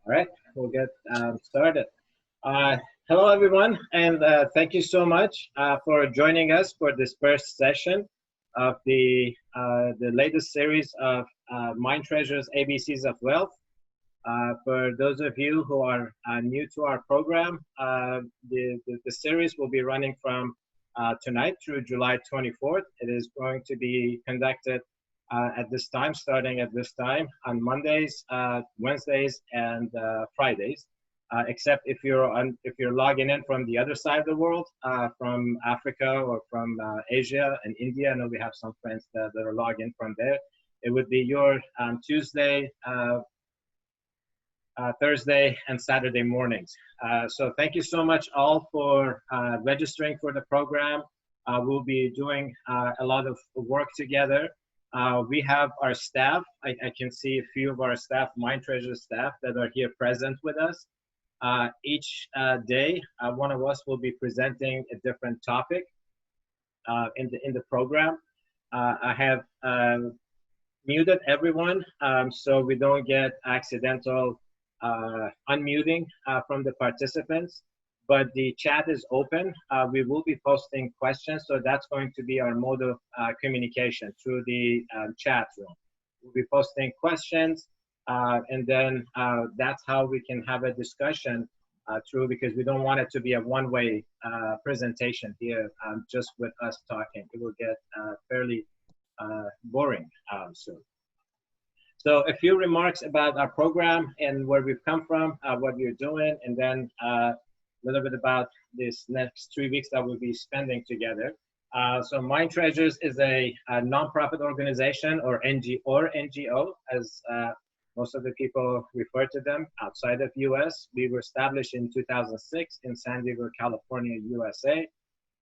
All right, we'll get started. Uh, Hello, everyone, and thank you so much for joining us for this first session of the latest series of Mind Treasures ABCs of Wealth. For those of you who are new to our program, the series will be running from tonight through July 24th. It is going to be conducted at this time, starting at this time on Mondays, Wednesdays, and Fridays. Except if you're logging in from the other side of the world, from Africa or from Asia and India. I know we have some friends that are logging in from there. It would be your Tuesday, Thursday, and Saturday mornings. So thank you so much all for registering for the program. We'll be doing a lot of work together. We have our staff. I can see a few of our staff, Mind Treasure staff, that are here present with us. Each day, one of us will be presenting a different topic in the program. I have muted everyone so we don't get accidental unmuting from the participants, but the chat is open. We will be posting questions, so that's going to be our mode of communication through the chat room. We'll be posting questions, and then that's how we can have a discussion through, because we don't want it to be a one-way presentation here, just with us talking. It will get fairly boring soon. So a few remarks about our program and where we've come from, what we're doing, and then a little bit about this next 3 weeks that we'll be spending together. So Mind Treasures is a nonprofit organization, or NGO, as most of the people refer to them outside of US. We were established in 2006 in San Diego, California, USA.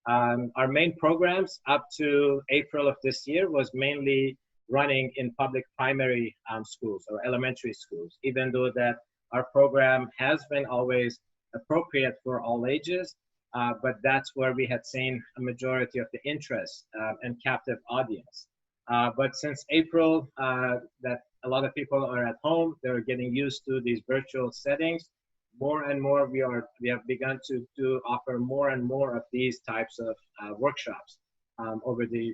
Our main programs up to April of this year was mainly running in public primary schools or elementary schools, even though that our program has been always appropriate for all ages, but that's where we had seen a majority of the interest and captive audience. But since April, that a lot of people are at home, they're getting used to these virtual settings. More and more, we have begun to offer more and more of these types of workshops over the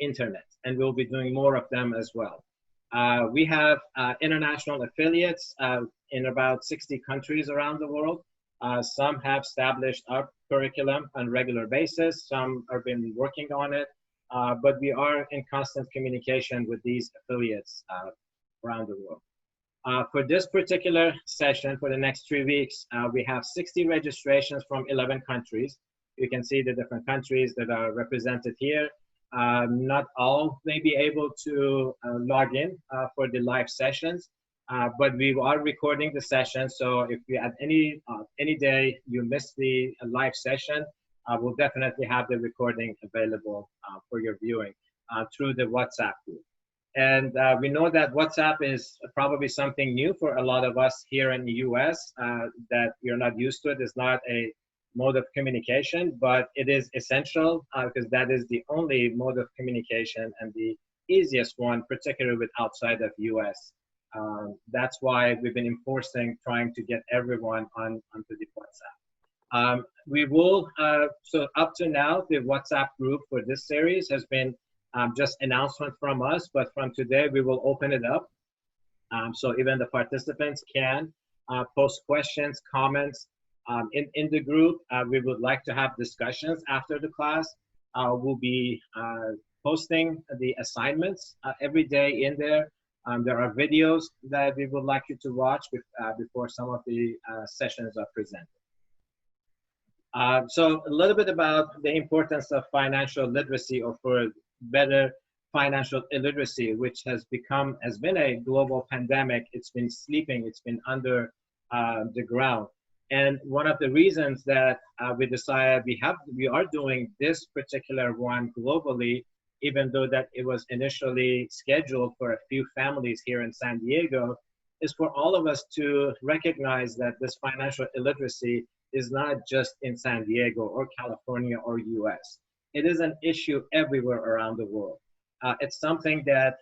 internet, and we'll be doing more of them as well. We have international affiliates in about 60 countries around the world. Some have established our curriculum on a regular basis. Some have been working on it, but we are in constant communication with these affiliates around the world. For this particular session, for the next 3 weeks, we have 60 registrations from 11 countries. You can see the different countries that are represented here. Not all may be able to log in for the live sessions, but we are recording the session. So if you at any day you miss the live session, we'll definitely have the recording available for your viewing through the WhatsApp group. And we know that WhatsApp is probably something new for a lot of us here in the US, that you're not used to it. It's not a mode of communication, but it is essential because that is the only mode of communication and the easiest one, particularly with outside of US. That's why we've been enforcing trying to get everyone onto the WhatsApp. We will, so up to now, the WhatsApp group for this series has been just announcement from us, but from today we will open it up. So even the participants can post questions, comments, in the group. We would like to have discussions after the class. We'll be posting the assignments every day in there. There are videos that we would like you to watch before some of the sessions are presented. So a little bit about the importance of financial literacy, or for better, financial illiteracy, which has been a global pandemic. It's been sleeping, it's been under the ground. And one of the reasons that we decided we are doing this particular one globally, even though that it was initially scheduled for a few families here in San Diego, is for all of us to recognize that this financial illiteracy is not just in San Diego or California or US. It is an issue everywhere around the world. It's something that,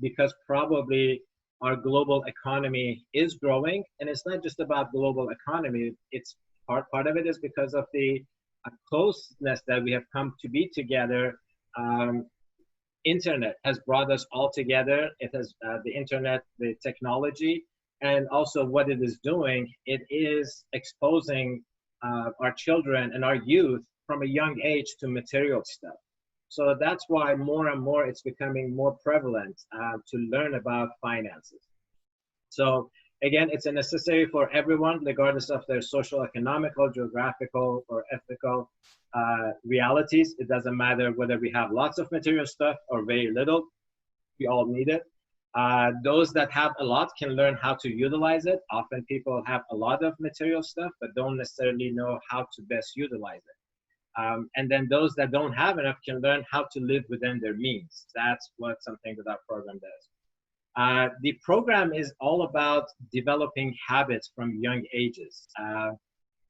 because probably our global economy is growing. And it's not just about global economy. It's part of it is because of the closeness that we have come to be together. Internet has brought us all together. It has the internet, the technology, and also what it is doing. It is exposing our children and our youth from a young age to material stuff. So that's why more and more it's becoming more prevalent to learn about finances. So again, it's a necessary for everyone, regardless of their social, economical, geographical, or ethical realities. It doesn't matter whether we have lots of material stuff or very little. We all need it. Those that have a lot can learn how to utilize it. Often people have a lot of material stuff, but don't necessarily know how to best utilize it. And then those that don't have enough can learn how to live within their means. That's what something that our program does. The program is all about developing habits from young ages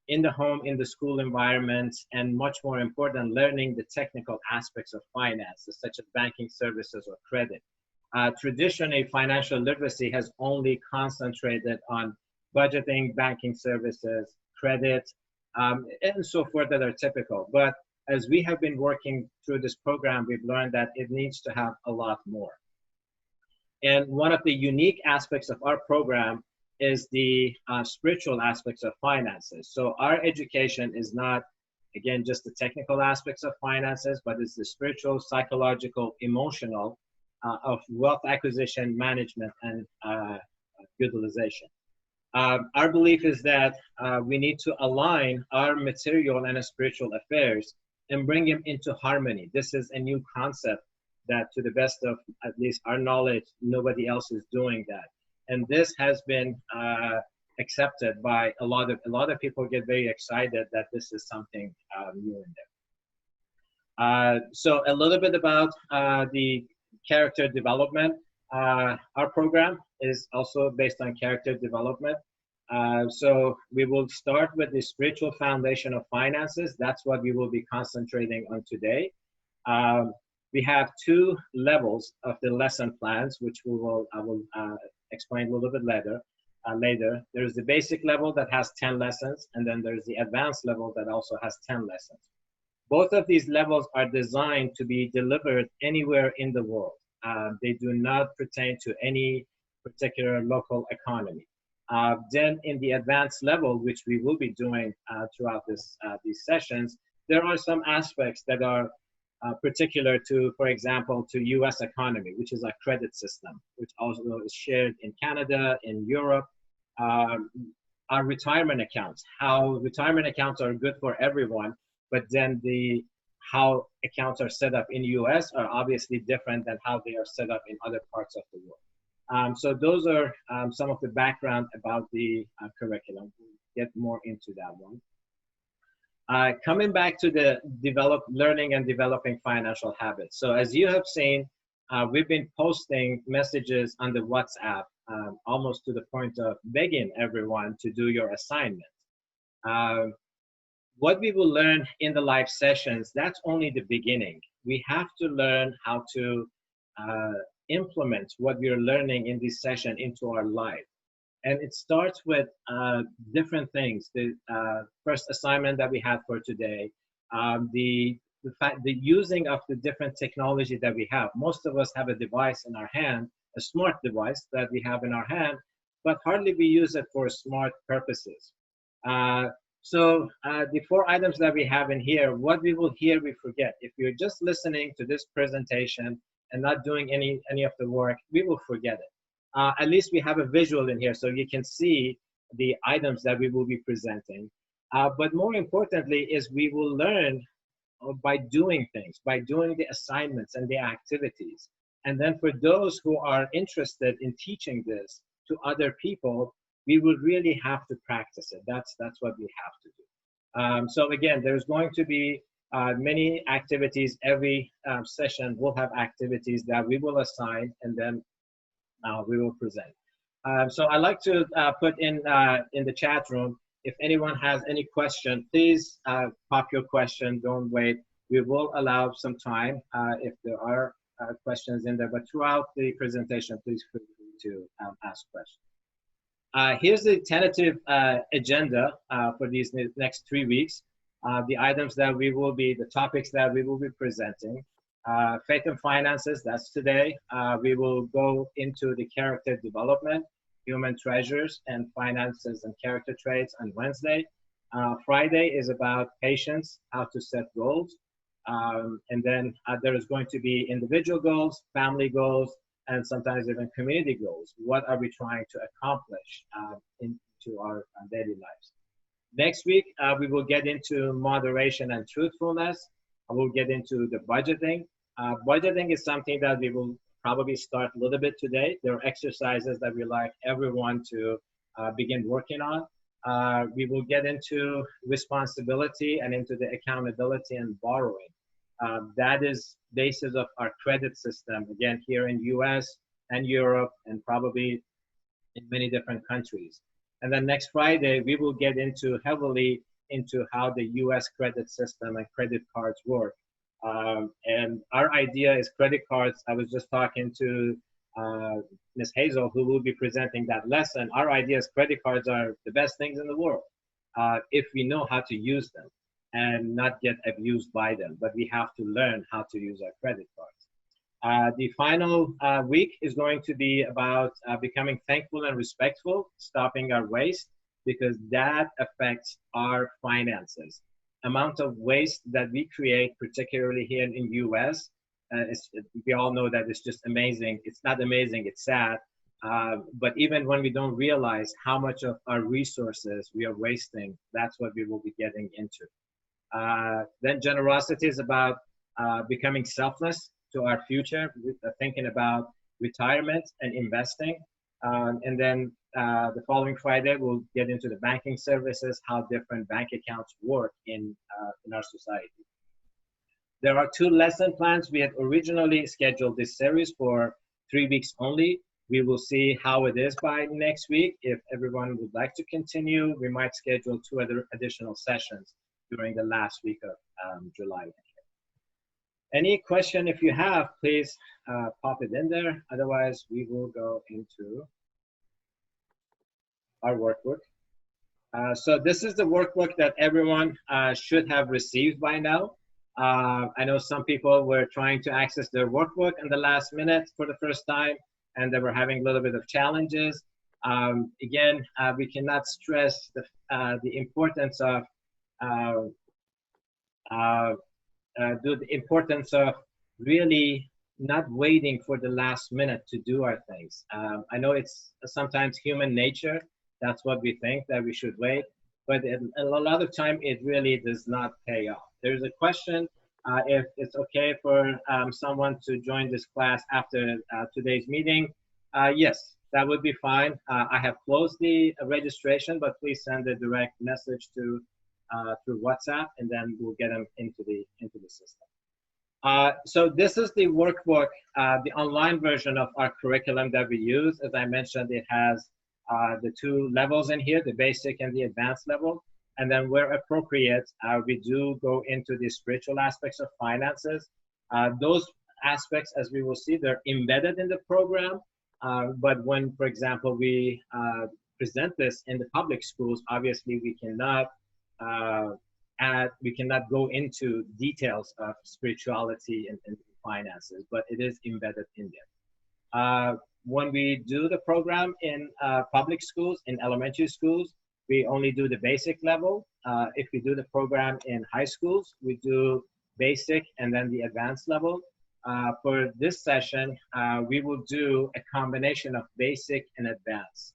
in the home, in the school environment, and much more important, learning the technical aspects of finances, such as banking services or credit. Traditionally, financial literacy has only concentrated on budgeting, banking services, credit, and so forth that are typical. But as we have been working through this program, we've learned that it needs to have a lot more. And one of the unique aspects of our program is the spiritual aspects of finances. So our education is not, again, just the technical aspects of finances, but it's the spiritual, psychological, emotional of wealth acquisition, management, and utilization. Our belief is that we need to align our material and spiritual affairs and bring them into harmony. This is a new concept that, to the best of at least our knowledge, nobody else is doing that. And this has been accepted by a lot of people. Get very excited that this is something new in there. So a little bit about the character development. Our program is also based on character development. So we will start with the spiritual foundation of finances. That's what we will be concentrating on today. We have two levels of the lesson plans, which I will explain a little bit later. There's the basic level that has 10 lessons, and then there's the advanced level that also has 10 lessons. Both of these levels are designed to be delivered anywhere in the world. They do not pertain to any particular local economy. Then in the advanced level, which we will be doing throughout these sessions, there are some aspects that are particular to, for example, to US economy, which is a credit system, which also is shared in Canada, in Europe. Our retirement accounts, how retirement accounts are good for everyone, but then how accounts are set up in US are obviously different than how they are set up in other parts of the world. So those are some of the background about the curriculum. We'll get more into that one. Coming back to the learning and developing financial habits. So as you have seen, we've been posting messages on the WhatsApp almost to the point of begging everyone to do your assignment. What we will learn in the live sessions, that's only the beginning. We have to learn how to implement what we are learning in this session into our life. And it starts with different things. The first assignment that we had for today, the using of the different technology that we have. Most of us have a device in our hand, a smart device that we have in our hand, but hardly we use it for smart purposes. So the 4 items that we have in here, what we will hear, we forget. If you're just listening to this presentation and not doing any of the work, we will forget it. At least we have a visual in here so you can see the items that we will be presenting. But more importantly is we will learn by doing things, by doing the assignments and the activities. And then for those who are interested in teaching this to other people, we will really have to practice it. That's what we have to do. So again, there's going to be many activities. Every session will have activities that we will assign, and then we will present. So I'd like to put in the chat room, if anyone has any question, please pop your question, don't wait. We will allow some time if there are questions in there, but throughout the presentation, please feel free to ask questions. Here's the tentative agenda for these next 3 weeks. The items that we will be, the topics that we will be presenting. Faith and finances, that's today. We will go into the character development, human treasures, and finances and character traits on Wednesday. Friday is about patience, how to set goals. And then there is going to be individual goals, family goals, and sometimes even community goals. What are we trying to accomplish into our daily lives? Next week, we will get into moderation and truthfulness. We'll get into the budgeting. Budgeting is something that we will probably start a little bit today. There are exercises that we like everyone to begin working on. We will get into responsibility and into the accountability and borrowing. That is basis of our credit system, again, here in US and Europe and probably in many different countries. And then next Friday, we will get into heavily into how the US credit system and credit cards work. And our idea is credit cards. I was just talking to Ms. Hazel, who will be presenting that lesson. Our idea is credit cards are the best things in the world if we know how to use them and not get abused by them. But we have to learn how to use our credit cards. The final week is going to be about becoming thankful and respectful, stopping our waste, because that affects our finances. Amount of waste that we create, particularly here in US, we all know that it's just amazing. It's not amazing, it's sad. But even when we don't realize how much of our resources we are wasting, that's what we will be getting into. Then generosity is about becoming selfless to our future, thinking about retirement and investing. And then the following Friday, we'll get into the banking services, how different bank accounts work in our society. There are 2 lesson plans. We had originally scheduled this series for 3 weeks only. We will see how it is by next week. If everyone would like to continue, we might schedule 2 other additional sessions during the last week of July. Any question, if you have, please pop it in there. Otherwise, we will go into our workbook. So this is the workbook that everyone should have received by now. I know some people were trying to access their workbook in the last minute for the first time, and they were having a little bit of challenges. Again, we cannot stress the importance of really not waiting for the last minute to do our things. I know it's sometimes human nature. That's what we think, that we should wait. But a lot of time, it really does not pay off. There's a question if it's okay for someone to join this class after today's meeting. Yes, that would be fine. I have closed the registration, but please send a direct message through WhatsApp, and then we'll get them into the system. So this is the workbook, the online version of our curriculum that we use. As I mentioned, it has the 2 levels in here, the basic and the advanced level. And then where appropriate, we do go into the spiritual aspects of finances. Those aspects, as we will see, they're embedded in the program. But when, for example, we present this in the public schools, obviously we cannot go into details of spirituality and finances, but it is embedded in there. When we do the program in public schools, in elementary schools, we only do the basic level. If we do the program in high schools, we do basic and then the advanced level. For this session, we will do a combination of basic and advanced.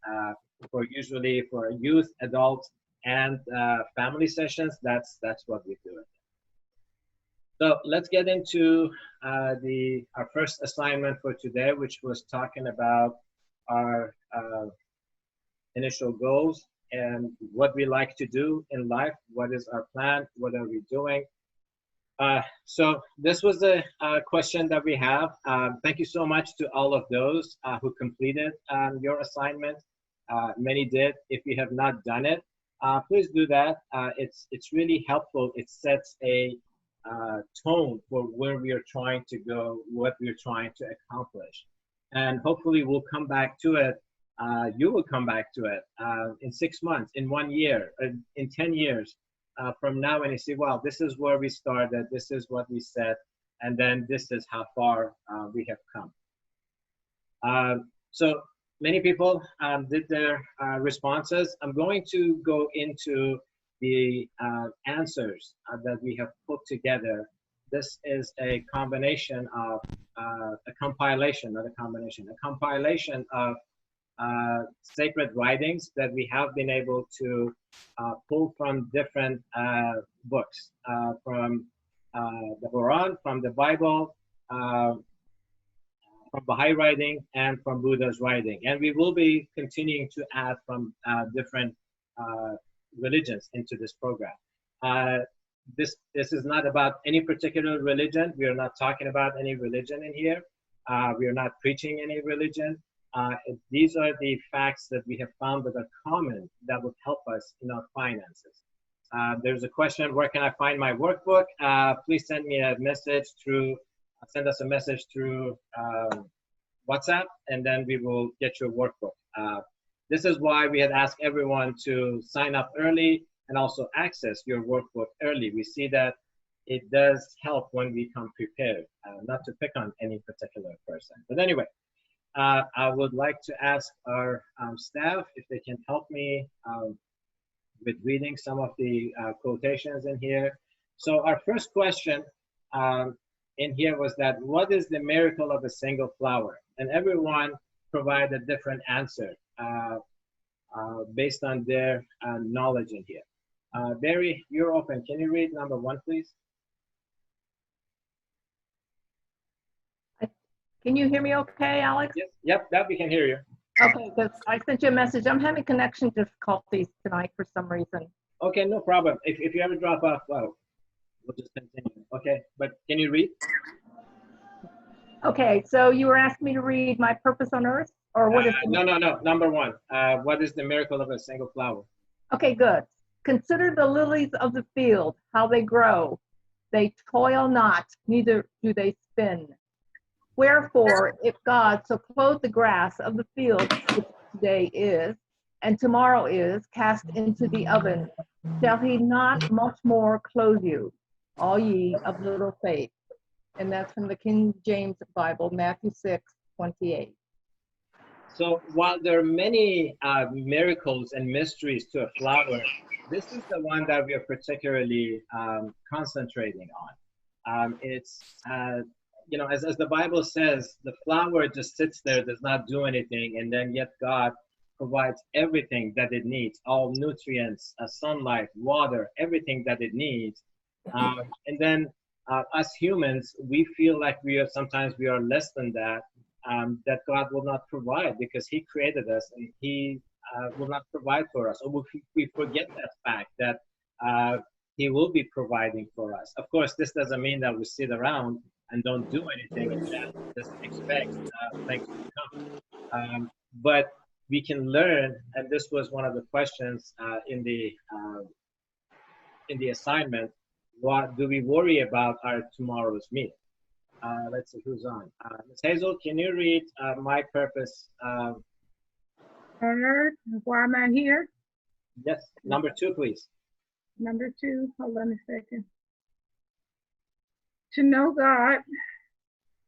Usually for youth, adult, and family sessions, that's what we do. So let's get into our first assignment for today, which was talking about our initial goals and what we like to do in life. What is our plan? What are we doing? So this was the question that we have. Thank you so much to all of those who completed your assignment. Many did. If you have not done it, please do that. It's really helpful. It sets a tone for where we are trying to go, what we are trying to accomplish. and hopefully we'll come back to it. You will come back to it in 6 months, in 1 year, in 10 years from now, and you see, wow, this is where we started, this is what we said, and then this is how far we have come. So many people did their responses. I'm going to go into the answers that we have put together. This is a combination of a compilation, not a combination, a compilation of sacred writings that we have been able to pull from different books, from the Quran, from the Bible, from Baha'i writing, and from Buddha's writing. And we will be continuing to add from different religions into this program. This is not about any particular religion. We are not talking about any religion in here. We are not preaching any religion. These are the facts that we have found that are common that would help us in our finances. There's a question, where can I find my workbook? Please send me a message through, send us a message through WhatsApp, and then we will get your workbook. This is why we had asked everyone to sign up early and also access your workbook early. We see that it does help when we come prepared, not to pick on any particular person. But anyway, I would like to ask our staff if they can help me with reading some of the quotations in here. So our first question in here was that, what is the miracle of a single flower? And everyone provided a different answer based on their knowledge in here. Barry, you're open. Can you read number 1, please? Can you hear me okay, Alex? Yes. Yep, that we can hear you. Okay, because I sent you a message. I'm having connection difficulties tonight for some reason. Okay, no problem. If you ever drop off, well, we'll just continue. Okay, but can you read? Okay, so you were asking me to read My Purpose on Earth? Or what is No. Number 1. What is the miracle of a single flower? Okay, good. Consider the lilies of the field, how they grow. They toil not, neither do they spin. Wherefore, if God so clothe the grass of the field, which today is, and tomorrow is, cast into the oven, shall he not much more clothe you, all ye of little faith? And that's from the King James Bible, Matthew 6:28. So while there are many miracles and mysteries to a flower, this is the one that we are particularly concentrating on. It's, you know, as the Bible says, the flower just sits there, does not do anything, and then yet God provides everything that it needs, all nutrients, sunlight, water, everything that it needs. And then us humans, we feel like sometimes we are less than that, that God will not provide because he created us and he will not provide for us. Or we forget that fact that he will be providing for us. Of course, this doesn't mean that we sit around and don't do anything and just expect things to come. But we can learn, and this was one of the questions in the assignment, what do we worry about our tomorrow's meal? Let's see who's on. Ms. Hazel, can you read My Purpose? Why am I here? Yes, number 2, please. Number 2, hold on a second. To know God,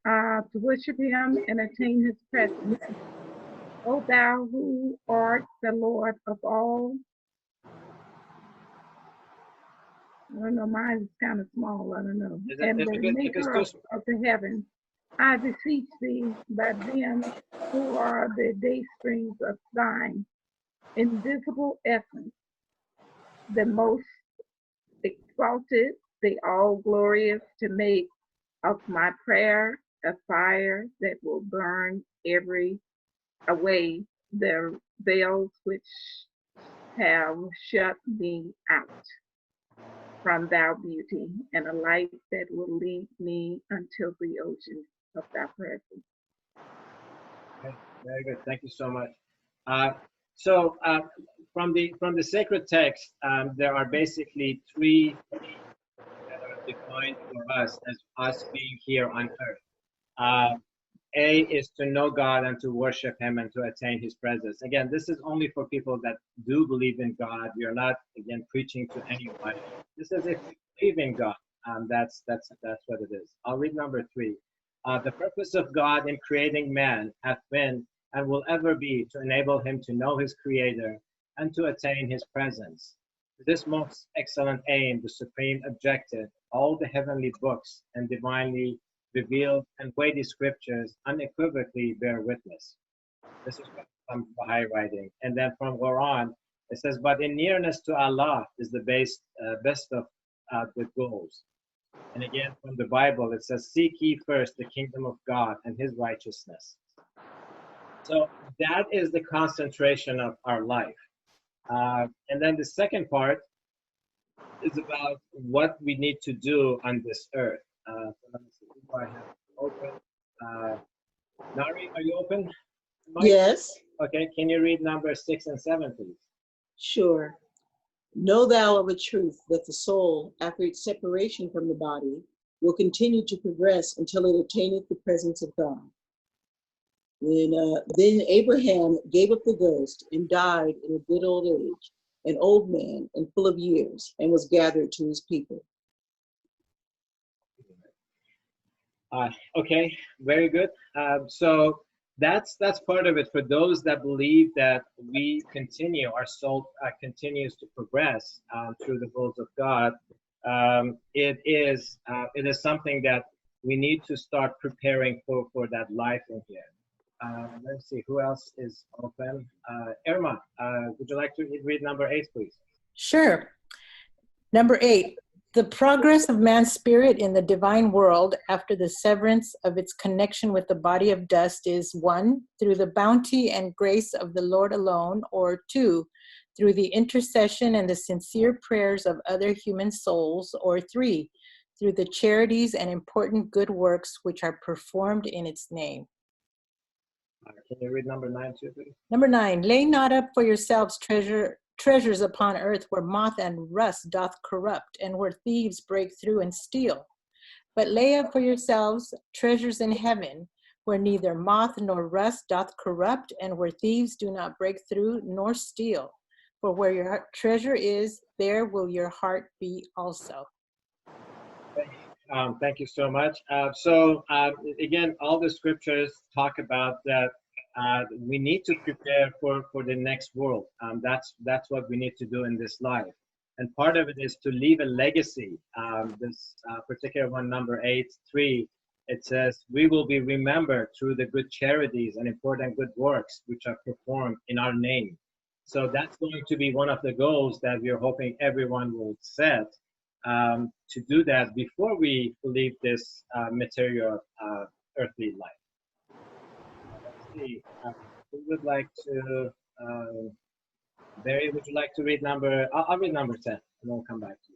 to worship him and attain his presence. O thou who art the Lord of all. I don't know, mine is kind of small, I don't know. And the maker of the heavens, I beseech thee by them who are the day springs of thine invisible essence, the most exalted, the all glorious, to make of my prayer a fire that will burn away the veils which have shut me out from thy beauty, and a light that will lead me until the ocean of thy presence. Okay, very good. Thank you so much. So from the sacred text, there are basically 3 that are defined for us as us being here on earth. A is to know God and to worship Him and to attain His presence. Again, this is only for people that do believe in God. We are not, again, preaching to anyone. This is if you believe in God. That's what it is. I'll read number 3. The purpose of God in creating man hath been and will ever be to enable him to know his Creator and to attain His presence. To this most excellent aim, the supreme objective, all the heavenly books and divinely revealed and weighty scriptures unequivocally bear witness. This is from Baha'i writing. And then from Quran, it says, but in nearness to Allah is the best of the goals. And again, from the Bible, it says, seek ye first the kingdom of God and His righteousness. So that is the concentration of our life. And then the second part is about what we need to do on this earth. So let me see who I have open. Nari, are you open? Mike? Yes. Okay, can you read number 6 and 7, please? Sure. Know thou of a truth that the soul, after its separation from the body, will continue to progress until it attaineth the presence of God. Then Abraham gave up the ghost and died in a good old age, an old man and full of years, and was gathered to his people. Okay, very good. So that's part of it. For those that believe that we continue, our soul continues to progress through the wills of God. It is something that we need to start preparing for that life in here. Let's see who else is open. Irma, would you like to read number 8, please? Sure. Number 8. The progress of man's spirit in the divine world after the severance of its connection with the body of dust is 1, through the bounty and grace of the Lord alone, or 2, through the intercession and the sincere prayers of other human souls, or 3, through the charities and important good works which are performed in its name. Can you read number 9 too, please? Number 9, lay not up for yourselves treasures upon earth where moth and rust doth corrupt, and where thieves break through and steal. But lay up for yourselves treasures in heaven, where neither moth nor rust doth corrupt, and where thieves do not break through nor steal. For where your treasure is, there will your heart be also. Thank you so much. Again, all the scriptures talk about that we need to prepare for the next world. That's what we need to do in this life. And part of it is to leave a legacy. This particular one, number 8:3, it says, we will be remembered through the good charities and important good works which are performed in our name. So that's going to be one of the goals that we're hoping everyone will set. To do that before we leave this material earthly life. Let's see. Who would like to? Barry, would you like to read number? I'll read number 10, and we'll come back to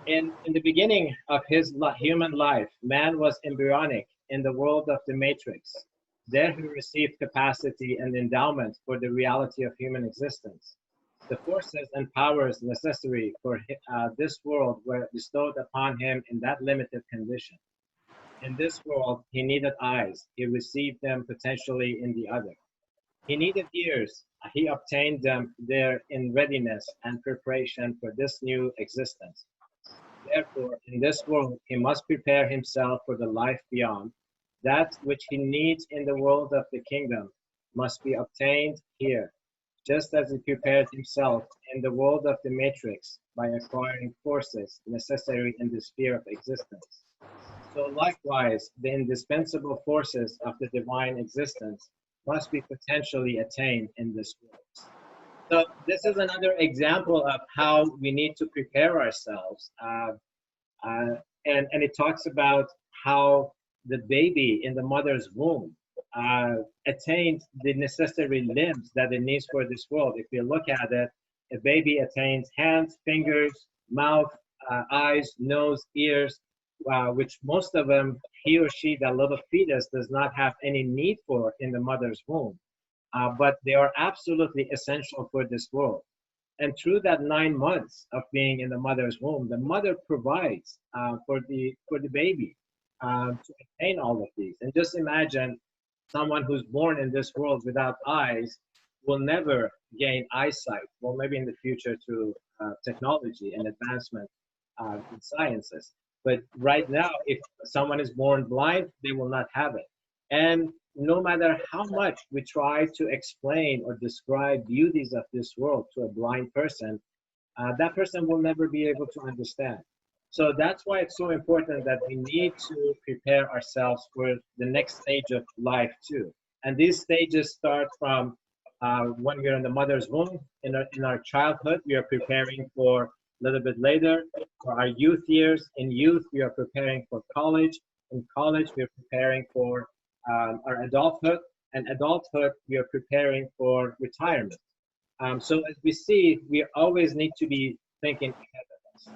you. In the beginning of his human life, man was embryonic in the world of the matrix. There he received capacity and endowment for the reality of human existence. The forces and powers necessary for this world were bestowed upon him in that limited condition. In this world, he needed eyes. He received them potentially in the other. He needed ears. He obtained them there in readiness and preparation for this new existence. Therefore, in this world, he must prepare himself for the life beyond. That which he needs in the world of the kingdom must be obtained here, just as he prepared himself in the world of the matrix by acquiring forces necessary in the sphere of existence. So likewise, the indispensable forces of the divine existence must be potentially attained in this world. So this is another example of how we need to prepare ourselves. And it talks about how the baby in the mother's womb attained the necessary limbs that it needs for this world. If you look at it, a baby attains hands, fingers, mouth, eyes, nose, ears, which most of them, he or she, that little fetus, does not have any need for in the mother's womb. But they are absolutely essential for this world. And through that 9 months of being in the mother's womb, the mother provides for the baby. to attain all of these. And just imagine someone who's born in this world without eyes will never gain eyesight. Well, maybe in the future through technology and advancement in sciences. But right now, if someone is born blind, they will not have it. And no matter how much we try to explain or describe beauties of this world to a blind person, that person will never be able to understand. So that's why it's so important that we need to prepare ourselves for the next stage of life too. And these stages start from when we're in the mother's womb, in our childhood, we are preparing for a little bit later, for our youth years. In youth, we are preparing for college. In college, we are preparing for our adulthood. And adulthood, we are preparing for retirement. So as we see, we always need to be thinking ahead of us.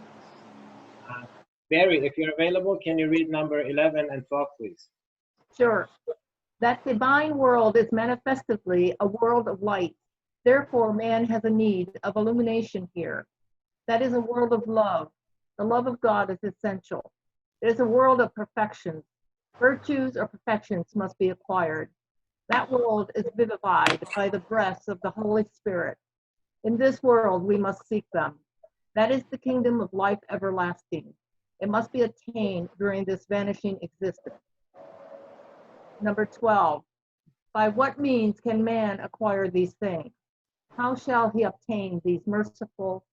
Barry, if you're available, can you read number 11 and 12, please? Sure. That divine world is manifestly a world of light. Therefore, man has a need of illumination here. That is a world of love. The love of God is essential. It is a world of perfections. Virtues or perfections must be acquired. That world is vivified by the breaths of the Holy Spirit. In this world, we must seek them. That is the kingdom of life everlasting. It must be attained during this vanishing existence. Number 12, by what means can man acquire these things? How shall he obtain these merciful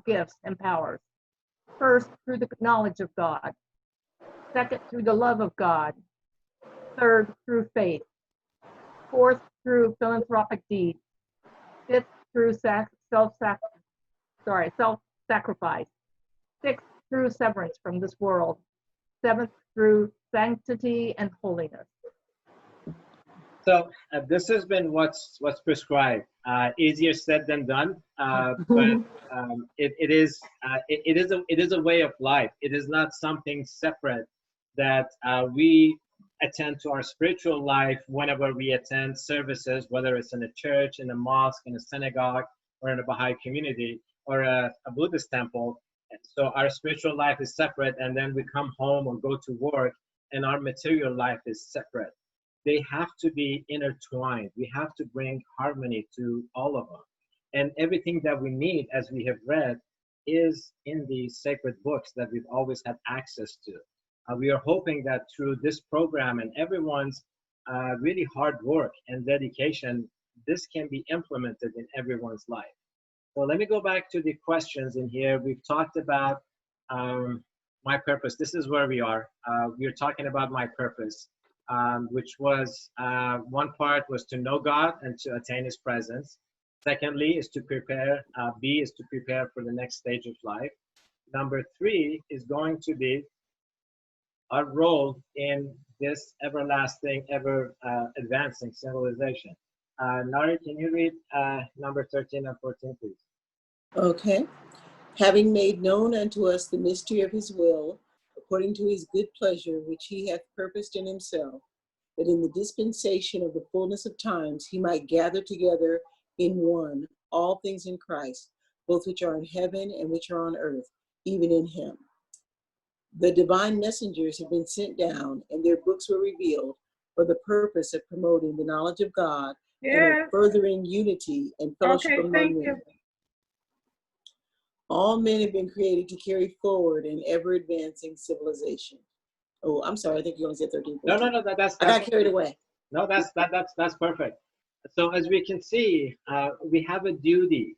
gifts and powers? First, through the knowledge of God. Second, through the love of God. Third, through faith. Fourth, through philanthropic deeds. Fifth, through self-sacrifice. Sixth, through severance from this world. Seventh, through sanctity and holiness. So this has been what's prescribed. Easier said than done, but it is a way of life. It is not something separate that we attend to our spiritual life whenever we attend services, whether it's in a church, in a mosque, in a synagogue, or in a Baha'i community, or a Buddhist temple. So our spiritual life is separate, and then we come home or go to work, and our material life is separate. They have to be intertwined. We have to bring harmony to all of them. And everything that we need, as we have read, is in the sacred books that we've always had access to. We are hoping that through this program and everyone's really hard work and dedication, this can be implemented in everyone's life. So let me go back to the questions in here. We've talked about my purpose. This is where we are. We're talking about my purpose, which was one part was to know God and to attain his presence. Secondly is to prepare, B is to prepare for the next stage of life. Number 3 is going to be our role in this everlasting, ever advancing civilization. Nari, can you read number 13 and 14, please? Okay. Having made known unto us the mystery of his will, according to his good pleasure, which he hath purposed in himself, that in the dispensation of the fullness of times he might gather together in one all things in Christ, both which are in heaven and which are on earth, even in him. The divine messengers have been sent down, and their books were revealed for the purpose of promoting the knowledge of God and of furthering unity and fellowship among men. All men have been created to carry forward an ever-advancing civilization. Oh, I'm sorry. I think you only said 13. 14. No. That's I got carried away. No, that's perfect. So as we can see, we have a duty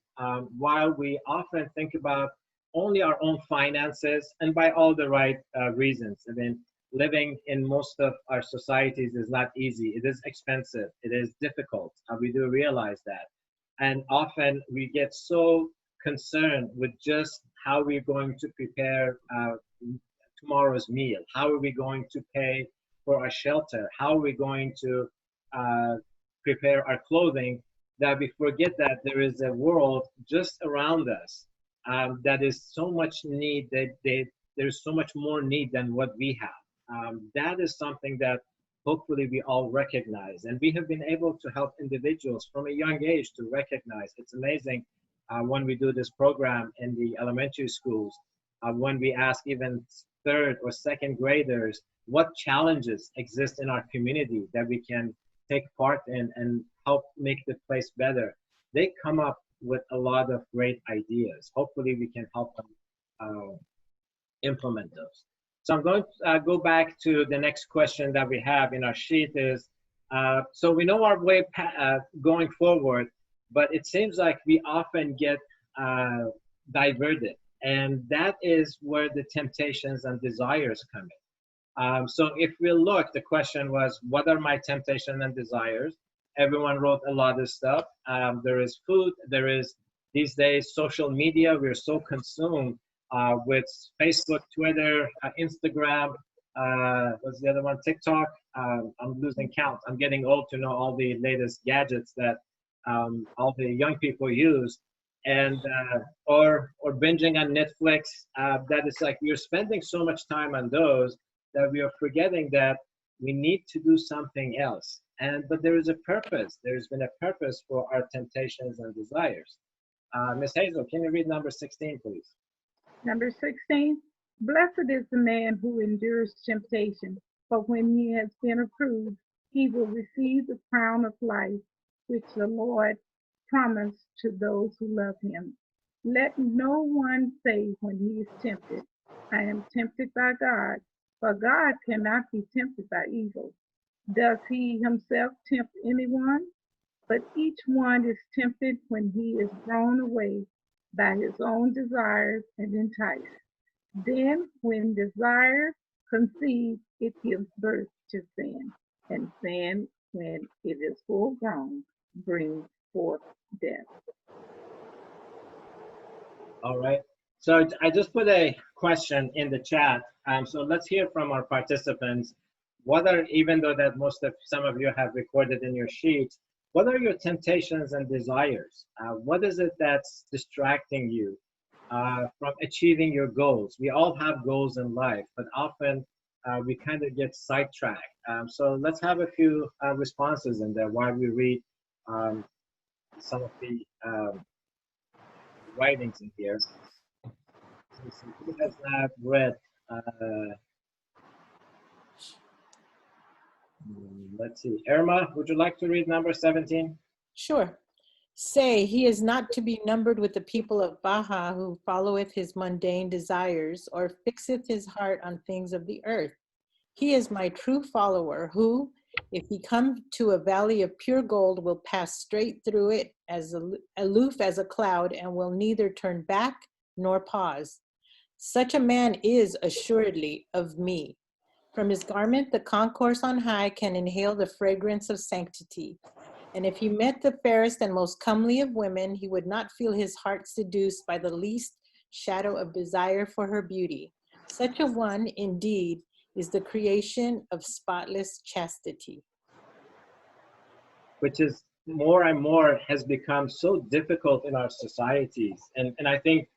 while we often think about only our own finances, and by all the right reasons. I mean, living in most of our societies is not easy. It is expensive. It is difficult. We do realize that. And often we get so concerned with just how we're going to prepare tomorrow's meal. How are we going to pay for our shelter? How are we going to prepare our clothing? That we forget that there is a world just around us that is so much need, there's so much more need than what we have. That is something that hopefully we all recognize. And we have been able to help individuals from a young age to recognize. It's amazing when we do this program in the elementary schools, when we ask even third or second graders what challenges exist in our community that we can take part in and help make the place better. They come up with a lot of great ideas. Hopefully we can help them implement those. So I'm going to go back to the next question that we have in our sheet is, so we know our way going forward, but it seems like we often get diverted, and that is where the temptations and desires come in. So if we look, the question was, what are my temptations and desires? Everyone wrote a lot of stuff. There is food, there is these days social media. We're so consumed with Facebook, Twitter, Instagram, what's the other one? TikTok. I'm losing count. I'm getting old to know all the latest gadgets that all the young people use, and or binging on Netflix. That is like we're spending so much time on those that we are forgetting that we need to do something else. But there is a purpose. There's been a purpose for our temptations and desires. Ms. Hazel, can you read number 16, please? Number 16, blessed is the man who endures temptation, for when he has been approved, he will receive the crown of life, which the Lord promised to those who love him. Let no one say when he is tempted, I am tempted by God, for God cannot be tempted by evil. Does he himself tempt anyone? But each one is tempted when he is drawn away by his own desires and enticed. Then when desire conceives, it gives birth to sin. And sin, when it is full grown, brings forth death. All right. So I just put a question in the chat. So let's hear from our participants. What are, even though that some of you have recorded in your sheets, what are your temptations and desires? What is it that's distracting you from achieving your goals? We all have goals in life, but often we kind of get sidetracked. So let's have a few responses in there while we read some of the writings in here. Who has not read? Let's see. Irma, would you like to read number 17? Sure. Say, he is not to be numbered with the people of Baha, who followeth his mundane desires, or fixeth his heart on things of the earth. He is my true follower, who, if he come to a valley of pure gold, will pass straight through it, as aloof as a cloud, and will neither turn back nor pause. Such a man is assuredly of me. From his garment, the concourse on high can inhale the fragrance of sanctity. And if he met the fairest and most comely of women, he would not feel his heart seduced by the least shadow of desire for her beauty. Such a one, indeed, is the creation of spotless chastity. Which is more and more has become so difficult in our societies. And I think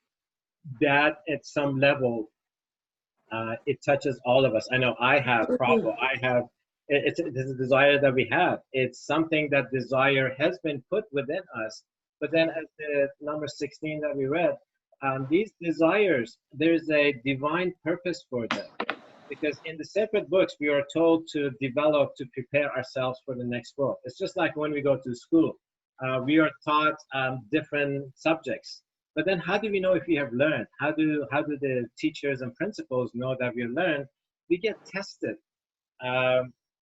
that at some level, it touches all of us. I know I have problem. It's a desire that we have. It's something that desire has been put within us. But then as the number 16 that we read, these desires, there's a divine purpose for them. Because in the sacred books, we are told to develop, to prepare ourselves for the next book. It's just like when we go to school. We are taught different subjects. But then how do we know if we have learned? How do the teachers and principals know that we learned? We get tested.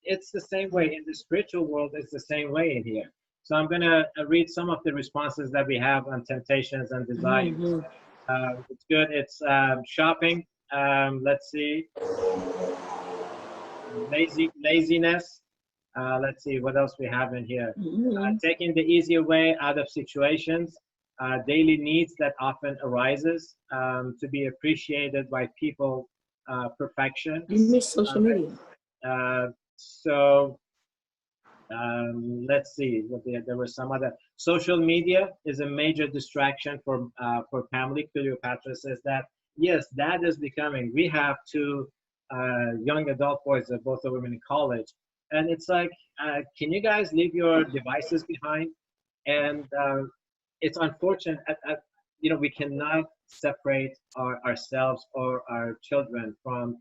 It's the same way in the spiritual world. It's the same way in here. So I'm going to read some of the responses that we have on temptations and desires. Mm-hmm. It's good. It's shopping. Let's see. Laziness. Let's see what else we have in here. Mm-hmm. Taking the easier way out of situations. Daily needs that often arises, to be appreciated by people, perfection. You miss social media. Let's see, there was some other. Social media is a major distraction for family. Cleopatra says that, yes, that is becoming, we have two young adult boys, both of them in college. And it's like, can you guys leave your devices behind? And it's unfortunate, we cannot separate ourselves or our children from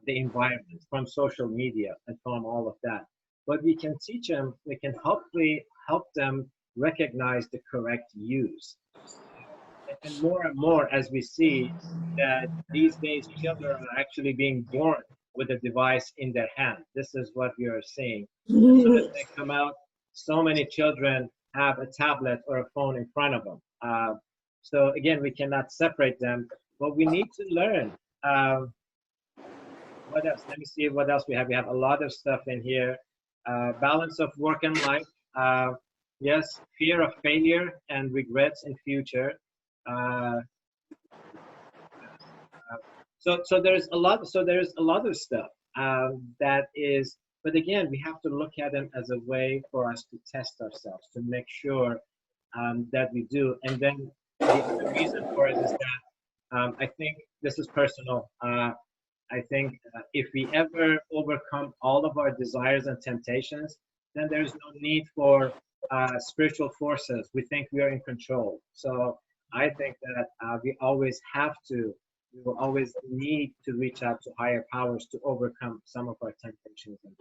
the environment, from social media, and from all of that. But we can teach them, we can hopefully help them recognize the correct use. And more as we see that these days children are actually being born with a device in their hand. This is what we are seeing. As soon as they come out, so many children have a tablet or a phone in front of them. So again, we cannot separate them, but we need to learn. What else? Let me see what else we have. We have a lot of stuff in here. Balance of work and life. Yes, fear of failure and regrets in future. So there's a lot. So there's a lot of stuff that is. But again, we have to look at them as a way for us to test ourselves, to make sure that we do. And then the reason for it is that I think this is personal. I think if we ever overcome all of our desires and temptations, then there's no need for spiritual forces. We think we are in control. So I think that we always have to, we will always need to reach out to higher powers to overcome some of our temptations and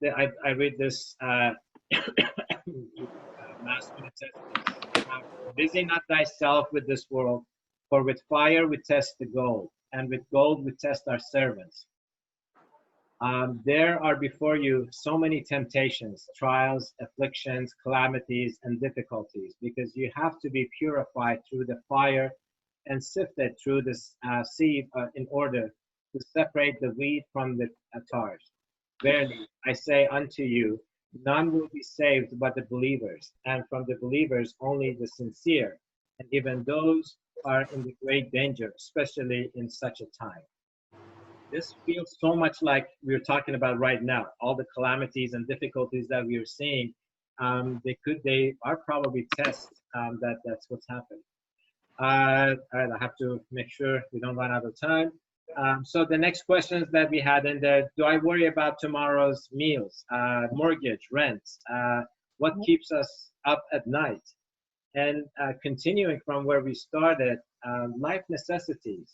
desires. I read this last minute text. Busy not thyself with this world, for with fire we test the gold, and with gold we test our servants. There are before you so many temptations, trials, afflictions, calamities, and difficulties, because you have to be purified through the fire and sifted through this sieve in order to separate the wheat from the tares. Verily, I say unto you, none will be saved but the believers, and from the believers only the sincere, and even those are in the great danger, especially in such a time. This feels so much like we're talking about right now. All the calamities and difficulties that we are seeing, they are probably tests that's what's happening. All right, I have to make sure we don't run out of time. So the next questions that we had in there: do I worry about tomorrow's meals, mortgage, rent? What keeps us up at night? And continuing from where we started, life necessities.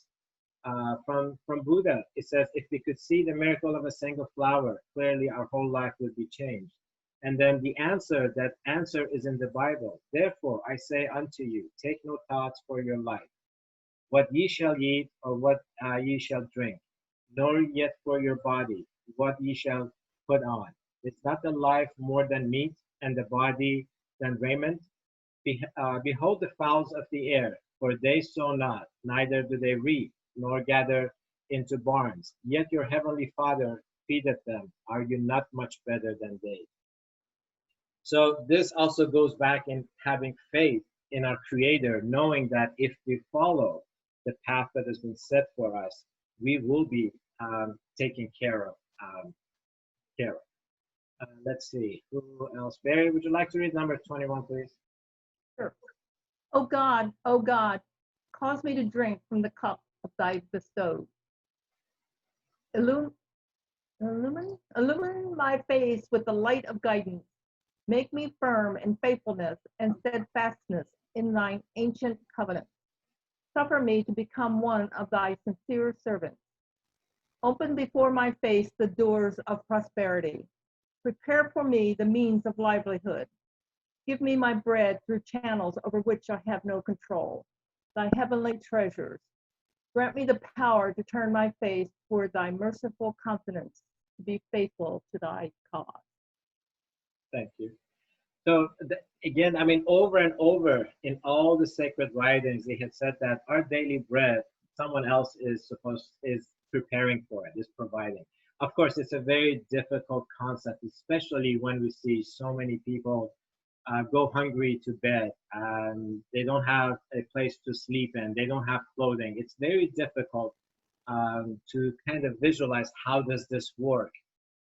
From Buddha, it says, if we could see the miracle of a single flower, clearly our whole life would be changed. And then the answer, that answer is in the Bible. Therefore, I say unto you, take no thoughts for your life, what ye shall eat or what ye shall drink, nor yet for your body, what ye shall put on. Is not the life more than meat, and the body than raiment? Behold the fowls of the air, for they sow not, neither do they reap, nor gather into barns. Yet your heavenly Father feedeth them. Are you not much better than they? So this also goes back in having faith in our Creator, knowing that if we follow the path that has been set for us, we will be taken care of. Let's see, who else? Barry, would you like to read number 21, please? Sure. O God, cause me to drink from the cup of thy bestowed. Illumine my face with the light of guidance. Make me firm in faithfulness and steadfastness in thine ancient covenant. Suffer me to become one of thy sincere servants. Open before my face the doors of prosperity. Prepare for me the means of livelihood. Give me my bread through channels over which I have no control, thy heavenly treasures. Grant me the power to turn my face toward thy merciful countenance, to be faithful to thy cause. Thank you. So again, I mean, over and over in all the sacred writings, they had said that our daily bread, someone else is preparing for it, is providing. Of course, it's a very difficult concept, especially when we see so many people go hungry to bed. They don't have a place to sleep in. They don't have clothing. It's very difficult to kind of visualize how does this work.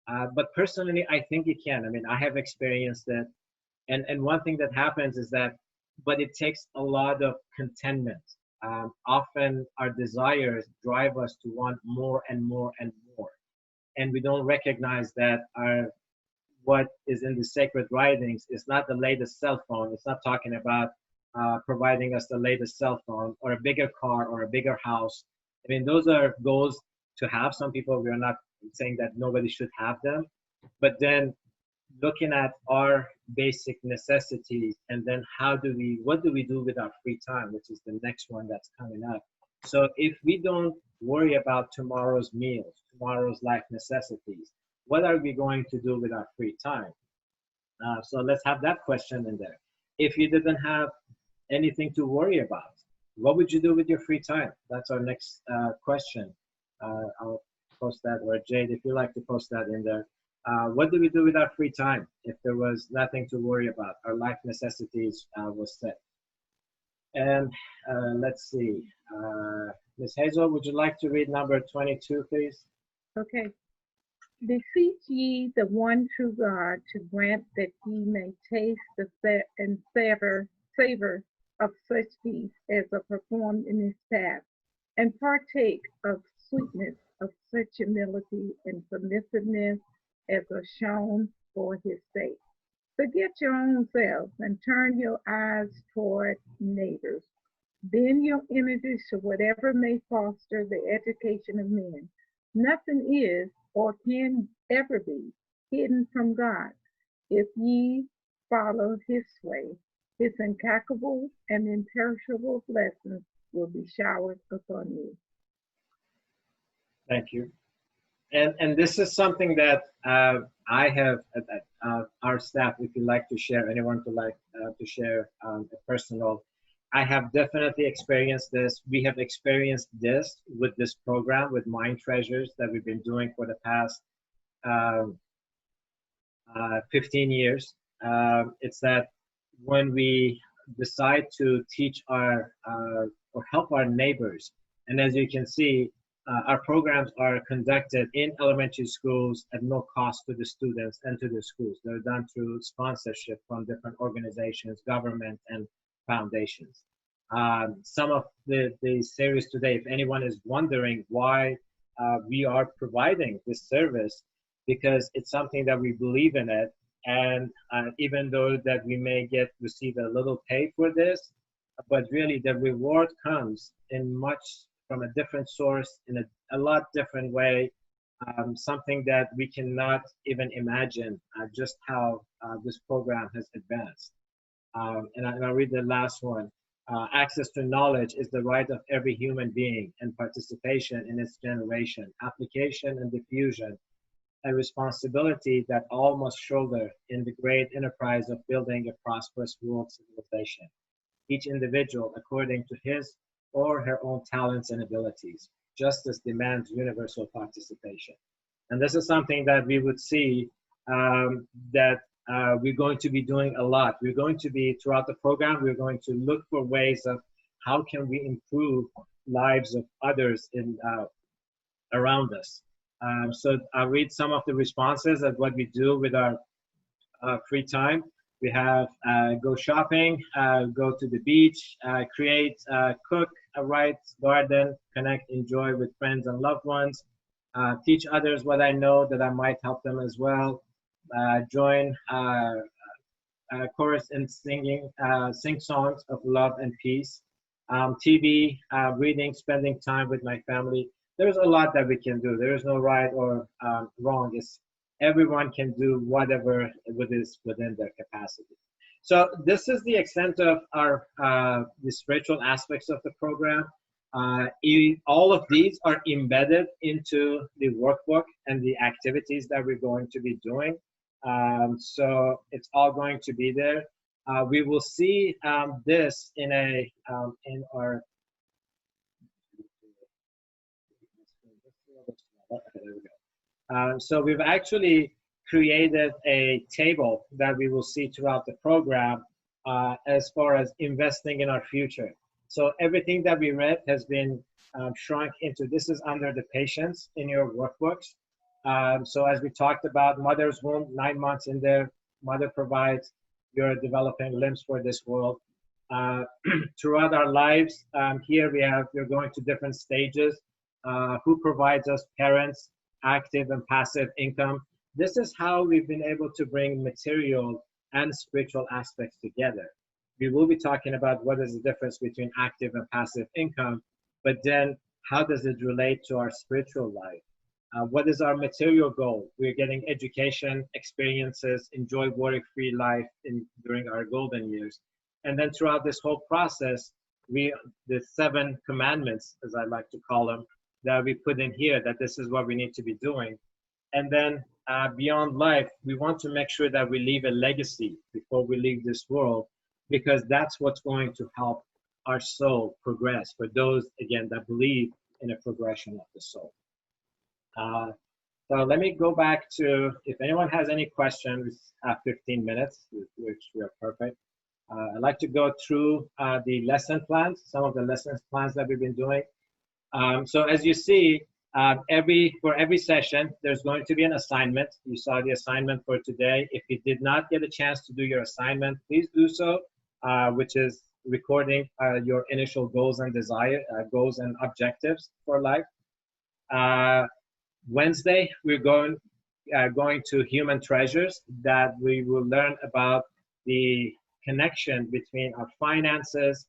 But personally, I think it can. I mean, I have experienced it. And one thing that happens is that, but it takes a lot of contentment. Often our desires drive us to want more and more and more. And we don't recognize that what is in the sacred writings is not the latest cell phone. It's not talking about providing us the latest cell phone or a bigger car or a bigger house. I mean, those are goals to have. Some people, we're not saying that nobody should have them, but then looking at our basic necessities and then what do we do with our free time, which is the next one that's coming up. So if we don't worry about tomorrow's meals, tomorrow's life necessities, what are we going to do with our free time? So let's have that question in there. If you didn't have anything to worry about, what would you do with your free time? That's our next question. I'll post that, or Jade, if you like to post that in there. What do we do with our free time if there was nothing to worry about? Our life necessities was set. And let's see. Ms. Hazel, would you like to read number 22, please? Okay. Beseech ye the one true God to grant that ye may taste and savor of such feasts as are performed in his path, and partake of sweetness of such humility and submissiveness as are shown for his sake. Forget your own selves and turn your eyes toward neighbors. Bend your energies to whatever may foster the education of men. Nothing is or can ever be hidden from God. If ye follow his way, his incalculable and imperishable blessings will be showered upon you. Thank you. And this is something that I have, our staff, if you'd like to share, anyone would like to share a personal, I have definitely experienced this. We have experienced this with this program, with Mind Treasures that we've been doing for the past 15 years. It's that when we decide to teach our, or help our neighbors, and as you can see, our programs are conducted in elementary schools at no cost to the students and to the schools. They're done through sponsorship from different organizations, government, and foundations. Some of the series today, if anyone is wondering why we are providing this service, because it's something that we believe in it, and even though that we may receive a little pay for this, but really the reward comes in much from a different source, in a lot different way, something that we cannot even imagine just how this program has advanced. And I'll read the last one. Access to knowledge is the right of every human being, and participation in its generation, application, and diffusion, a responsibility that all must shoulder in the great enterprise of building a prosperous world civilization, each individual according to his or her own talents and abilities. Justice demands universal participation. And this is something that we would see that we're going to be doing a lot. We're going to be, throughout the program, we're going to look for ways of how can we improve lives of others around us. So I'll read some of the responses of what we do with our free time. We have go shopping, go to the beach, create, cook, write, garden, connect, enjoy with friends and loved ones, teach others what I know that I might help them as well, join chorus and singing, sing songs of love and peace, TV, reading, spending time with my family. There's a lot that we can do. There is no right or wrong. Everyone can do whatever is within their capacity. So this is the extent of our the spiritual aspects of the program. All of these are embedded into the workbook and the activities that we're going to be doing. So it's all going to be there. We will see this in our. Okay, there we go. So we've actually created a table that we will see throughout the program as far as investing in our future. So everything that we read has been shrunk into, this is under the patients in your workbooks. So as we talked about, mother's womb, 9 months in there, mother provides, you're developing limbs for this world. Throughout our lives, here we're going to different stages. Who provides us, parents, active and passive income. This is how we've been able to bring material and spiritual aspects together. we will be talking about what is the difference between active and passive income, but then how does it relate to our spiritual life? What is our material goal? We're getting education, experiences, enjoy worry-free life during our golden years. And then throughout this whole process, the 7 commandments, as I like to call them, that we put in here, that this is what we need to be doing. And then beyond life, we want to make sure that we leave a legacy before we leave this world, because that's what's going to help our soul progress, for those, again, that believe in a progression of the soul. So let me go back to, if anyone has any questions, 15 minutes, which we are perfect. I'd like to go through the lesson plans, some of the lesson plans that we've been doing. So as you see, for every session, there's going to be an assignment. You saw the assignment for today. If you did not get a chance to do your assignment, please do so, which is recording your initial goals and goals and objectives for life. Wednesday, we're going to Human Treasures, that we will learn about the connection between our finances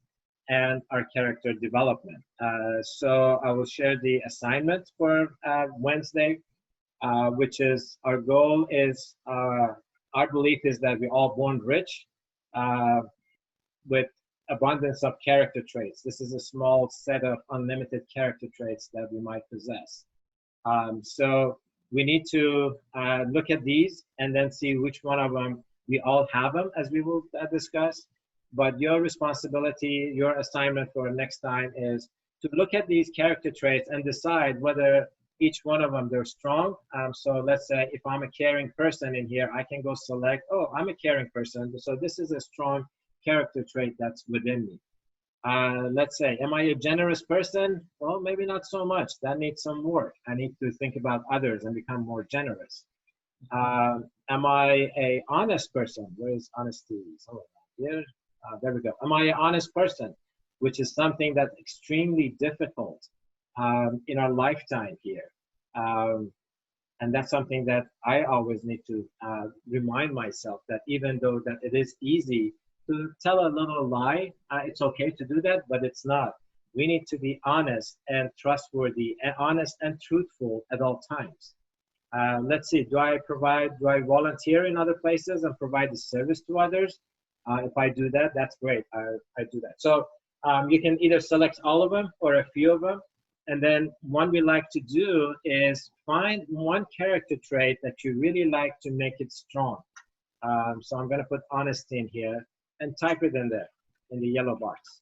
and our character development. So I will share the assignment for Wednesday, which is, our goal is, our belief is that we're all born rich with abundance of character traits. This is a small set of unlimited character traits that we might possess. So we need to look at these and then see which one of them, we all have them, as we will discuss. But your responsibility, your assignment for next time is to look at these character traits and decide whether each one of them, they're strong. So let's say if I'm a caring person in here, I can go select, oh, I'm a caring person, so this is a strong character trait that's within me. Let's say, am I a generous person? Well, maybe not so much. That needs some work. I need to think about others and become more generous. Am I a honest person? Where is honesty? Somewhere here. There we go. Am I an honest person? Which is something that's extremely difficult in our lifetime here. And that's something that I always need to remind myself, that even though that it is easy to tell a little lie, it's okay to do that, but it's not. We need to be honest and trustworthy, and honest and truthful at all times. Let's see, do I volunteer in other places and provide the service to others? If I do that, that's great. I do that. So you can either select all of them or a few of them. And then one we like to do is find one character trait that you really like to make it strong. So I'm going to put honesty in here and type it in there in the yellow box.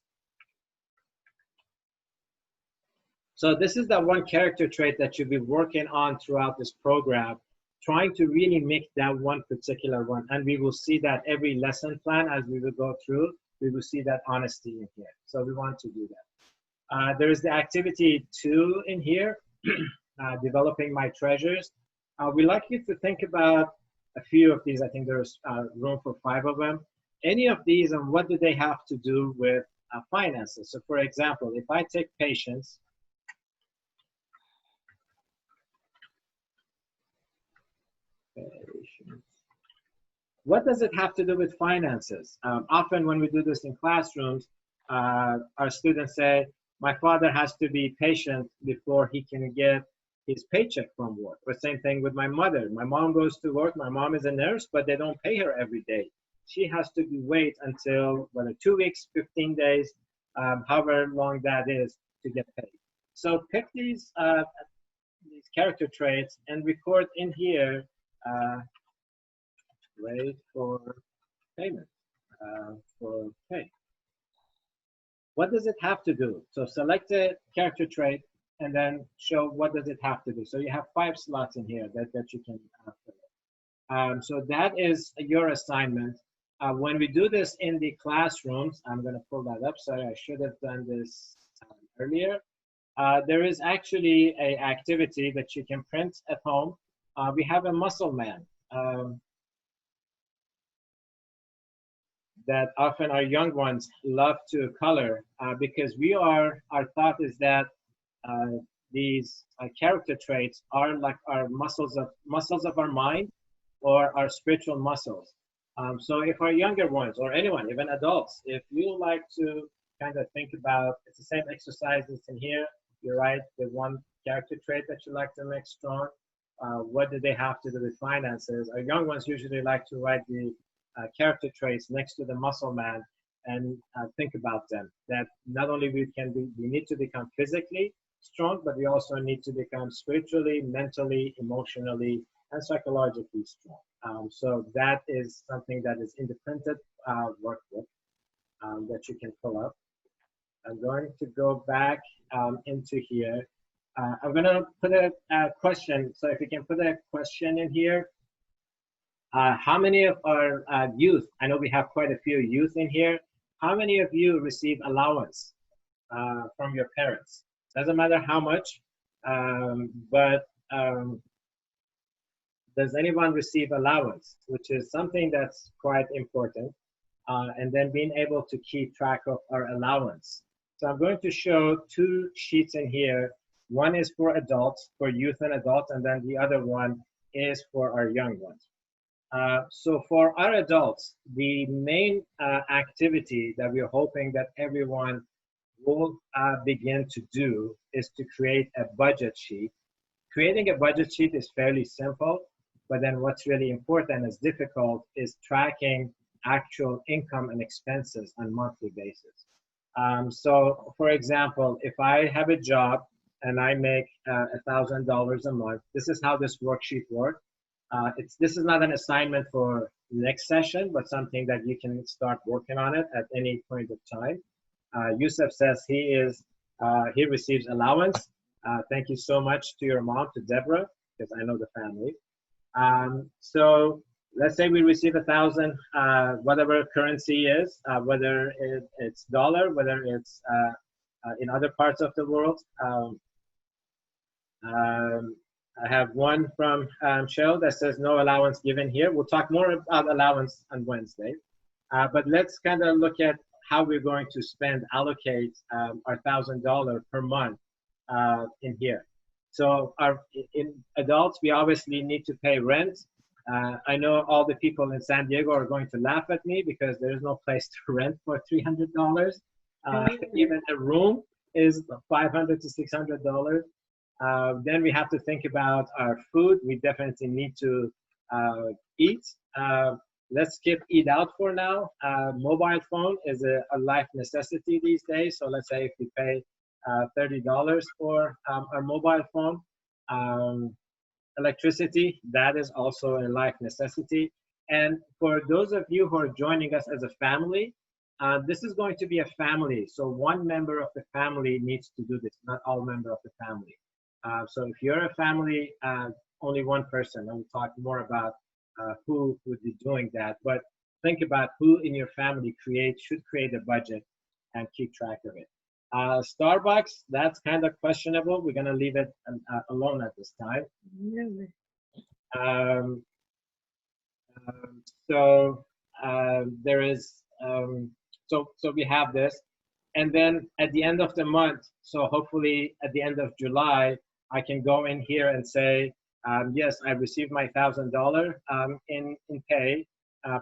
So this is that one character trait that you'll be working on throughout this program, trying to really make that one particular one. And we will see that every lesson plan as we will go through, we will see that honesty in here. So we want to do that. There is the activity 2 in here, developing my treasures. We'd like you to think about a few of these. I think there's room for 5 of them. Any of these, and what do they have to do with finances? So for example, if I take patience, what does it have to do with finances? Often when we do this in classrooms, our students say, my father has to be patient before he can get his paycheck from work. Or same thing with my mother. My mom goes to work, my mom is a nurse, but they don't pay her every day. She has to wait until, whether 2 weeks, 15 days, however long that is, to get paid. So pick these character traits and record in here, wait for payment, for pay. What does it have to do? So select a character trait and then show what does it have to do. So you have 5 slots in here that you can fill. So that is your assignment. When we do this in the classrooms, I'm going to pull that up. Sorry, I should have done this earlier. There is actually an activity that you can print at home. We have a muscle man that often our young ones love to color because our thought is that these character traits are like our muscles of our mind or our spiritual muscles. So if our younger ones or anyone, even adults, if you like to kind of think about, it's the same exercises in here. You write the one character trait that you like to make strong. What do they have to do with finances? Our young ones usually like to write the character traits next to the muscle man and think about them. That not only we need to become physically strong, but we also need to become spiritually, mentally, emotionally, and psychologically strong. So that is something that is in the printed workbook that you can pull up. I'm going to go back into here. I'm going to put a question. So if you can put a question in here. How many of our youth, I know we have quite a few youth in here, how many of you receive allowance from your parents? Doesn't matter how much, but does anyone receive allowance, which is something that's quite important, and then being able to keep track of our allowance. So I'm going to show two sheets in here. One is for adults, for youth and adults, and then the other one is for our young ones. So for our adults, the main activity that we're hoping that everyone will begin to do is to create a budget sheet. Creating a budget sheet is fairly simple, but then what's really important is difficult is tracking actual income and expenses on a monthly basis. So for example, if I have a job and I make $1,000 a month, this is how this worksheet works. This is not an assignment for next session, but something that you can start working on it at any point of time. Yusuf says he receives allowance. Thank you so much to your mom, to Deborah, because I know the family. So let's say we receive 1,000, whatever currency is, whether it's dollar, whether it's in other parts of the world. I have one from Cheryl that says no allowance given here. We'll talk more about allowance on Wednesday. But let's kind of look at how we're going to allocate our $1,000 per month in here. So in adults, we obviously need to pay rent. I know all the people in San Diego are going to laugh at me because there is no place to rent for $300. Even a room is $500 to $600. Then we have to think about our food. We definitely need to eat. Let's skip eat out for now. Mobile phone is a life necessity these days. So let's say if we pay $30 for our mobile phone, electricity, that is also a life necessity. And for those of you who are joining us as a family, this is going to be a family. So one member of the family needs to do this, not all members of the family. So if you're a family, only one person, and we'll talk more about who would be doing that. But think about who in your family should create a budget and keep track of it. Starbucks, that's kind of questionable. We're going to leave it alone at this time. Really? So there is, so we have this. And then at the end of the month, so hopefully at the end of July, I can go in here and say, yes, I received my $1,000 in pay,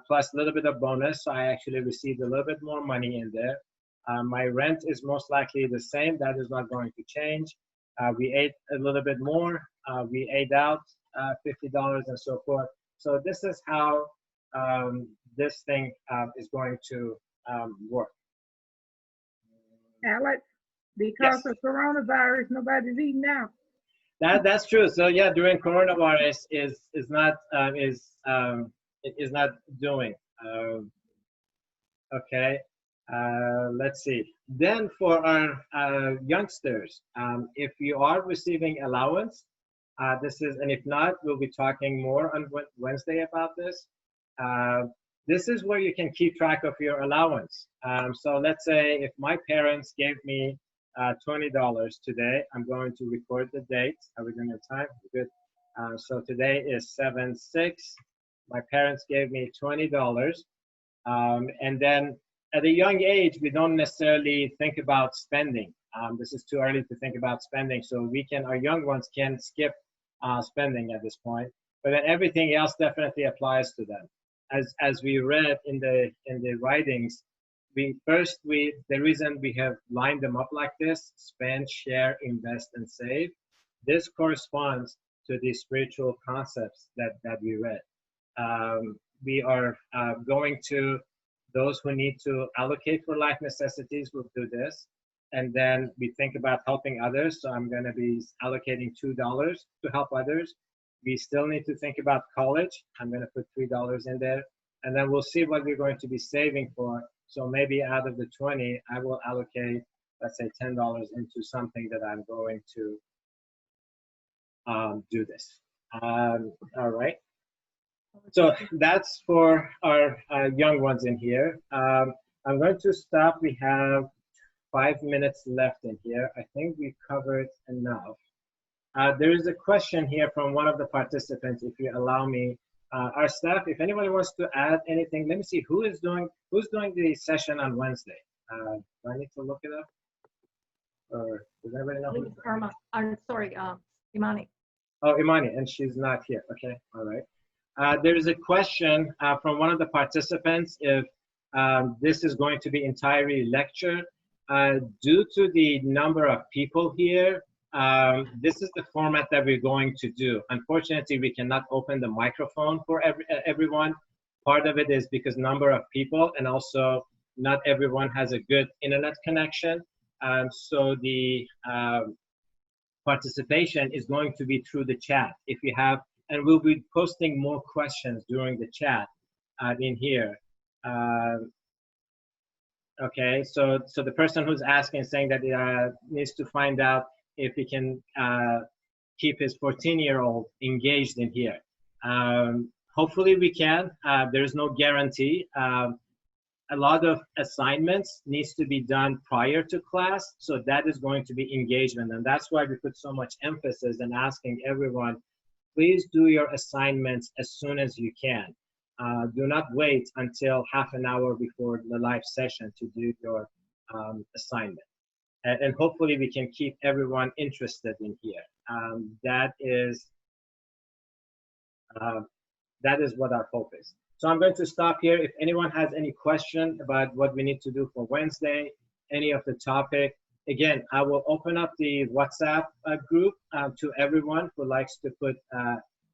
plus a little bit of bonus. So I actually received a little bit more money in there. My rent is most likely the same. That is not going to change. We ate a little bit more. We ate out $50 and so forth. So this is how this thing is going to work. Alex, because of coronavirus, nobody's eating out. That's true. So yeah, during coronavirus is not doing. Okay. Let's see. Then for our youngsters, if you are receiving allowance, and if not, we'll be talking more on Wednesday about this. This is where you can keep track of your allowance. So let's say if my parents gave me $20 today, I'm going to record the date. Are we doing the time? Good. So today is 7/6. My parents gave me $20. And then at a young age, we don't necessarily think about spending. This is too early to think about spending. So our young ones can skip spending at this point. But then everything else definitely applies to them. as we read in the writings, the reason we have lined them up like this: spend, share, invest, and save. This corresponds to the spiritual concepts that we read. We are going to those who need to allocate for life necessities will do this. And then we think about helping others. So I'm going to be allocating $2 to help others. We still need to think about college. I'm going to put $3 in there. And then we'll see what we're going to be saving for. So maybe out of the 20, I will allocate, let's say, $10 into something that I'm going to do this. All right. So that's for our young ones in here. I'm going to stop. We have 5 minutes left in here. I think we covered enough. There is a question here from one of the participants, if you allow me. Our staff, if anybody wants to add anything, let me see who's doing the session on Wednesday. Do I need to look it up? Or does anybody know? Irma, I'm sorry, Imani. Oh, Imani, and she's not here. Okay, all right. There is a question from one of the participants if this is going to be entirely lecture. Due to the number of people here, this is the format that we're going to do. Unfortunately, we cannot open the microphone for everyone. Part of it is because number of people, and also not everyone has a good internet connection. So the participation is going to be through the chat. If you have, and we'll be posting more questions during the chat in here. Okay, so the person who's asking saying that needs to find out if he can keep his 14-year-old engaged in here. Hopefully we can. There's no guarantee. A lot of assignments needs to be done prior to class, so that is going to be engagement, and that's why we put so much emphasis in asking everyone, please do your assignments as soon as you can. Do not wait until half an hour before the live session to do your assignment. And hopefully we can keep everyone interested in here. That is what our hope is. So I'm going to stop here. If anyone has any question about what we need to do for Wednesday, any of the topic, again, I will open up the WhatsApp group to everyone who likes to put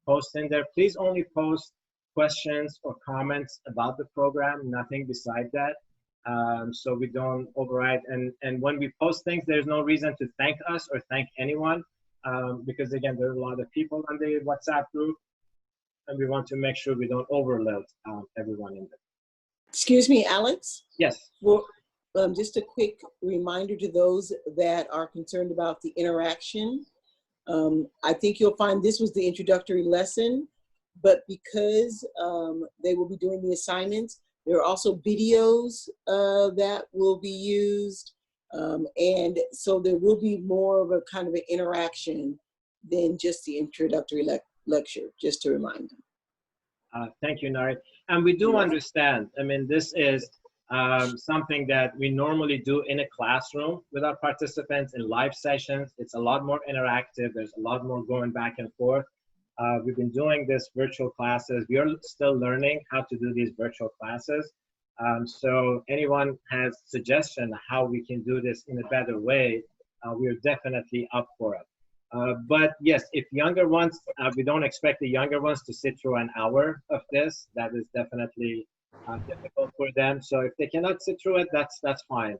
posts in there. Please only post questions or comments about the program, nothing beside that. So we don't override. And when we post things, there's no reason to thank us or thank anyone because, again, there are a lot of people on the WhatsApp group, and we want to make sure we don't overload everyone in there. Excuse me, Alex? Yes. Well, just a quick reminder to those that are concerned about the interaction. I think you'll find this was the introductory lesson, but because they will be doing the assignments, there are also videos that will be used. And so there will be more of a kind of an interaction than just the introductory lecture, just to remind them. Thank you, Nari. And we do understand, I mean, this is something that we normally do in a classroom with our participants in live sessions. It's a lot more interactive. There's a lot more going back and forth. We've been doing this virtual classes. We are still learning how to do these virtual classes. So anyone has suggestion how we can do this in a better way, we are definitely up for it. But yes, if younger ones, we don't expect the younger ones to sit through an hour of this. That is definitely difficult for them. So if they cannot sit through it, that's fine.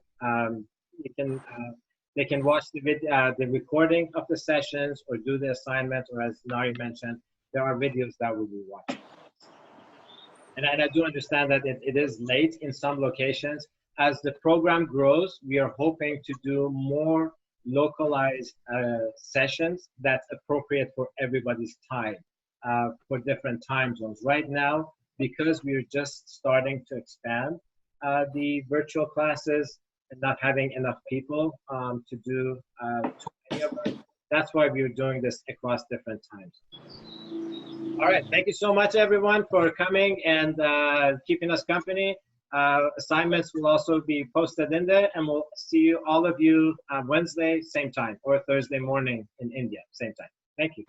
They can watch the recording of the sessions or do the assignments, or as Nari mentioned, there are videos that we'll be watching. And I do understand that it is late in some locations. As the program grows, we are hoping to do more localized sessions that's appropriate for everybody's time, for different time zones. Right now, because we're just starting to expand the virtual classes and not having enough people to do too many of them, that's why we're doing this across different times. All right, thank you so much, everyone, for coming and keeping us company. Assignments will also be posted in there, and we'll see you, all of you, Wednesday, same time, or Thursday morning in India, same time. Thank you.